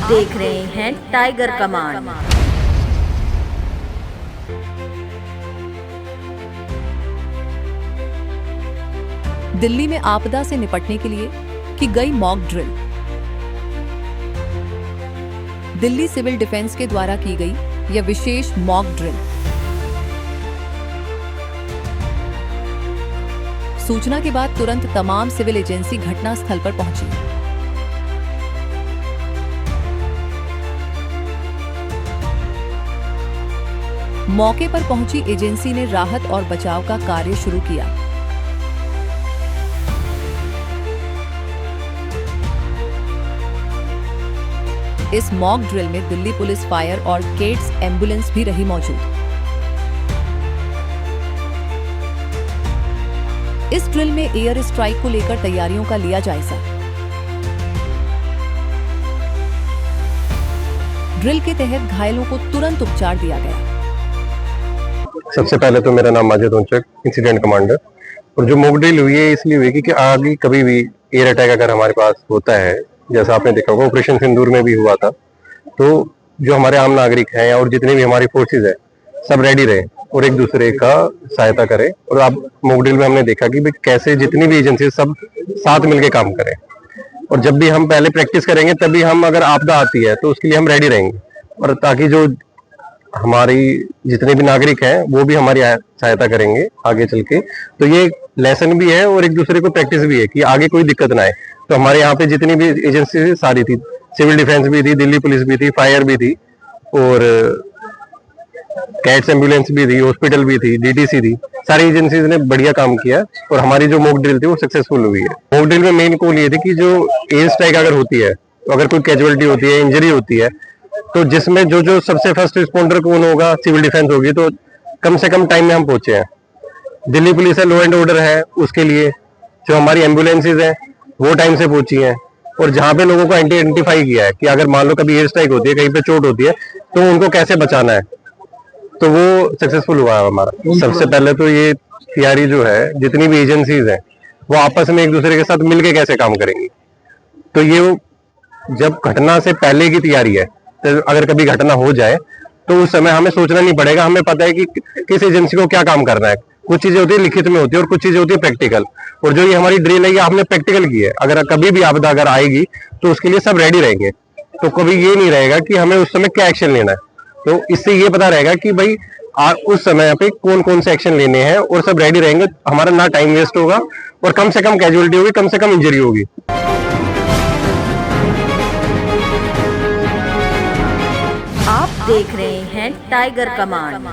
देख रहे हैं टाइगर कमान। दिल्ली में आपदा से निपटने के लिए की गई mock drill. Delhi civil defence के द्वारा की गई यह विशेष मॉक ड्रिल सूचना के बाद तुरंत तमाम सिविल एजेंसी घटना स्थल पर पहुंची। मौके पर पहुंची एजेंसी ने राहत और बचाव का कार्य शुरू किया। इस मॉक ड्रिल में दिल्ली पुलिस, फायर और केट्स एम्बुलेंस भी रही मौजूद। इस ड्रिल में एयर स्ट्राइक को लेकर तैयारियों का लिया जायजा। ड्रिल के तहत घायलों को तुरंत उपचार दिया गया। सबसे पहले तो मेरा नाम माजिद उंचक, इंसिडेंट कमांडर। और जो मॉक ड्रिल हुई है इसलिए हुई कि आगे कभी भी एयर अटैक अगर हमारे पास होता है, जैसा आपने देखा होगा ऑपरेशन सिंदूर में भी हुआ था, तो जो हमारे आम नागरिक हैं और जितने भी हमारी फोर्सेज है सब रेडी रहे और एक दूसरे का सहायता करें। और अब मॉक ड्रिल में हमने देखा कि भाई कैसे जितनी भी एजेंसी सब साथ मिलकर काम करें। और जब भी हम पहले प्रैक्टिस करेंगे तभी हम अगर आपदा आती है तो उसके लिए हम रेडी रहेंगे, और ताकि जो हमारी जितने भी नागरिक हैं वो भी हमारी सहायता करेंगे आगे चल के। तो ये लेसन भी है और एक दूसरे को प्रैक्टिस भी है कि आगे कोई दिक्कत ना आए। तो हमारे यहाँ पे जितनी भी एजेंसी सारी थी, सिविल डिफेंस भी थी, दिल्ली पुलिस भी थी, फायर भी थी, और कैट्स एम्बुलेंस भी थी, हॉस्पिटल भी थी, डीटीसी थी, सारी एजेंसीज ने बढ़िया काम किया और हमारी जो मॉक ड्रिल थी वो सक्सेसफुल हुई है। मॉक ड्रिल में मेन गोल ये थी कि जो एयर स्ट्राइक अगर होती है, तो अगर कोई कैजुअलिटी होती है, इंजरी होती है, तो जिसमें जो सबसे फर्स्ट रिस्पॉन्डर कौन होगा, सिविल डिफेंस होगी, तो कम से कम टाइम में हम पहुंचे हैं। दिल्ली पुलिस है, लॉ एंड ऑर्डर है, उसके लिए जो हमारी एम्बुलेंसेज है वो टाइम से पहुंची हैं। और जहां पे लोगों को आइडेंटिफाई किया है कि अगर मान लो कभी एयर स्ट्राइक होती है, कहीं पे चोट होती है, तो उनको कैसे बचाना है, तो वो सक्सेसफुल हुआ है हमारा। सबसे पहले तो ये तैयारी जो है, जितनी भी एजेंसीज हैं वो आपस में एक दूसरे के साथ मिलके कैसे काम करेंगी। तो ये जब घटना से पहले की तैयारी है, तो अगर कभी घटना हो जाए तो उस समय हमें सोचना नहीं पड़ेगा, हमें पता है कि किस एजेंसी को क्या काम करना है। कुछ चीजें होती है लिखित में होती है और कुछ चीजें होती है प्रैक्टिकल। और जो ये हमारी ड्रिल है ये हमने प्रैक्टिकल की है। अगर कभी भी आपदा अगर आएगी तो उसके लिए सब रेडी रहेंगे। तो कभी ये नहीं रहेगा कि हमें उस समय क्या एक्शन लेना है। तो इससे ये पता रहेगा कि भाई उस समय पे कौन कौन से एक्शन लेने हैं, और सब रेडी रहेंगे। हमारा ना टाइम वेस्ट होगा और कम से कम कैजुअलिटी होगी, कम से कम इंजरी होगी। आप देख रहे हैं टाइगर कमान।